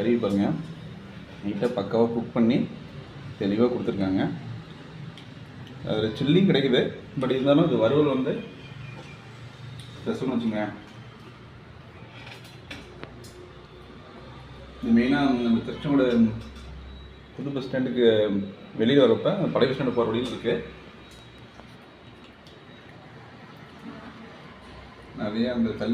கறி பாருங்கள் நீட்டாக பக்காவாக குக் பண்ணி தெளிவாக கொடுத்துருக்காங்க. அதில் சில்லியும் கிடைக்குது, பட் இருந்தாலும் இது வறுவல் வந்து ஸ்பெஷல்னு வச்சுங்க. இது மெயினாக நம்ம திருச்செங்கோடு புது பஸ் ஸ்டாண்டுக்கு வெளியில் வரப்போ பழைய பஸ் ஸ்டாண்டு போகிற வழியில் இருக்குது. நிறைய அந்த